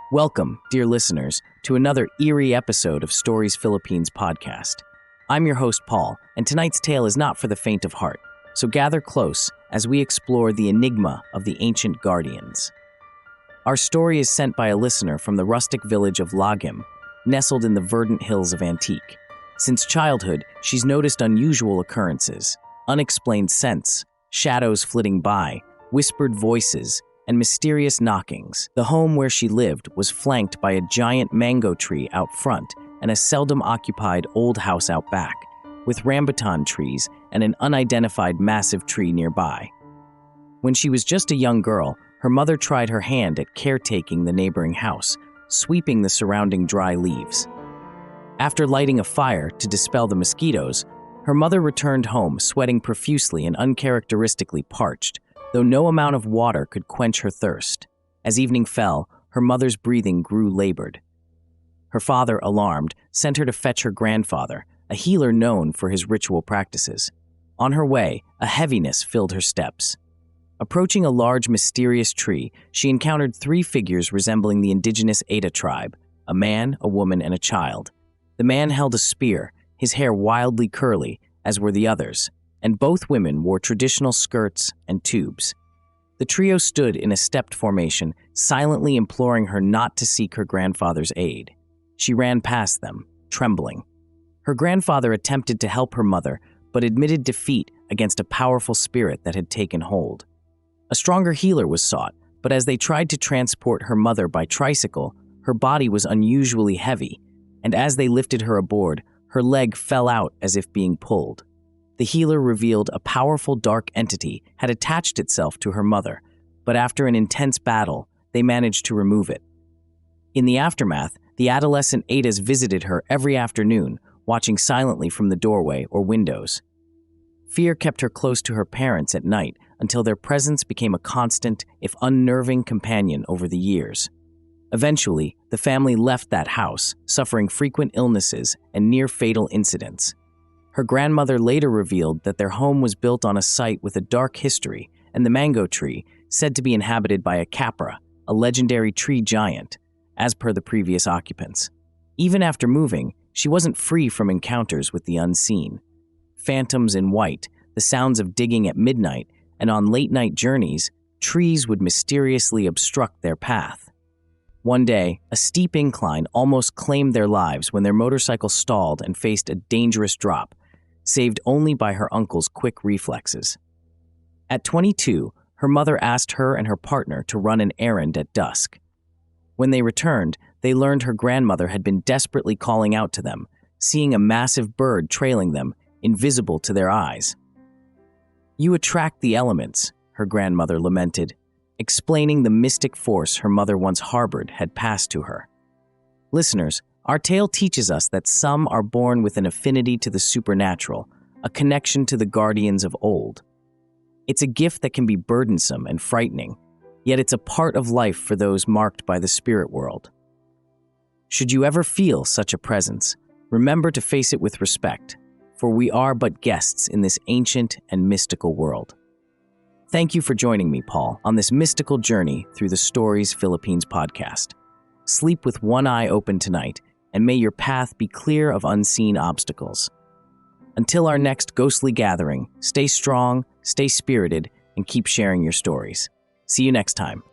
Welcome, dear listeners, to another eerie episode of Stories Philippines podcast. I'm your host, Paul, and tonight's tale is not for the faint of heart, so gather close as we explore the enigma of the ancient guardians. Our story is sent by a listener from the rustic village of Lagim, nestled in the verdant hills of Antique. Since childhood, she's noticed unusual occurrences, unexplained scents, shadows flitting by, whispered voices, and mysterious knockings. The home where she lived was flanked by a giant mango tree out front and a seldom occupied old house out back, with rambutan trees and an unidentified massive tree nearby. When she was just a young girl, her mother tried her hand at caretaking the neighboring house, sweeping the surrounding dry leaves. After lighting a fire to dispel the mosquitoes, her mother returned home sweating profusely and uncharacteristically parched, though no amount of water could quench her thirst. As evening fell, her mother's breathing grew labored. Her father, alarmed, sent her to fetch her grandfather, a healer known for his ritual practices. On her way, a heaviness filled her steps. Approaching a large, mysterious tree, she encountered three figures resembling the indigenous Ada tribe: a man, a woman, and a child. The man held a spear, his hair wildly curly, as were the others, and both women wore traditional skirts and tubes. The trio stood in a stepped formation, silently imploring her not to seek her grandfather's aid. She ran past them, trembling. Her grandfather attempted to help her mother, but admitted defeat against a powerful spirit that had taken hold. A stronger healer was sought, but as they tried to transport her mother by tricycle, her body was unusually heavy, and as they lifted her aboard, her leg fell out as if being pulled. The healer revealed a powerful dark entity had attached itself to her mother, but after an intense battle, they managed to remove it. In the aftermath, the adolescent Adas visited her every afternoon, watching silently from the doorway or windows. Fear kept her close to her parents at night until their presence became a constant, if unnerving, companion over the years. Eventually, the family left that house, suffering frequent illnesses and near-fatal incidents. Her grandmother later revealed that their home was built on a site with a dark history, and the mango tree, said to be inhabited by a capra, a legendary tree giant, as per the previous occupants. Even after moving, she wasn't free from encounters with the unseen. Phantoms in white, the sounds of digging at midnight, and on late-night journeys, trees would mysteriously obstruct their path. One day, a steep incline almost claimed their lives when their motorcycle stalled and faced a dangerous drop, saved only by her uncle's quick reflexes. At 22, her mother asked her and her partner to run an errand at dusk. When they returned, they learned her grandmother had been desperately calling out to them, seeing a massive bird trailing them, invisible to their eyes. "You attract the elements," her grandmother lamented, explaining the mystic force her mother once harbored had passed to her. Listeners, our tale teaches us that some are born with an affinity to the supernatural, a connection to the guardians of old. It's a gift that can be burdensome and frightening, yet it's a part of life for those marked by the spirit world. Should you ever feel such a presence, remember to face it with respect, for we are but guests in this ancient and mystical world. Thank you for joining me, Paul, on this mystical journey through the Stories Philippines podcast. Sleep with one eye open tonight, and may your path be clear of unseen obstacles. Until our next ghostly gathering, stay strong, stay spirited, and keep sharing your stories. See you next time.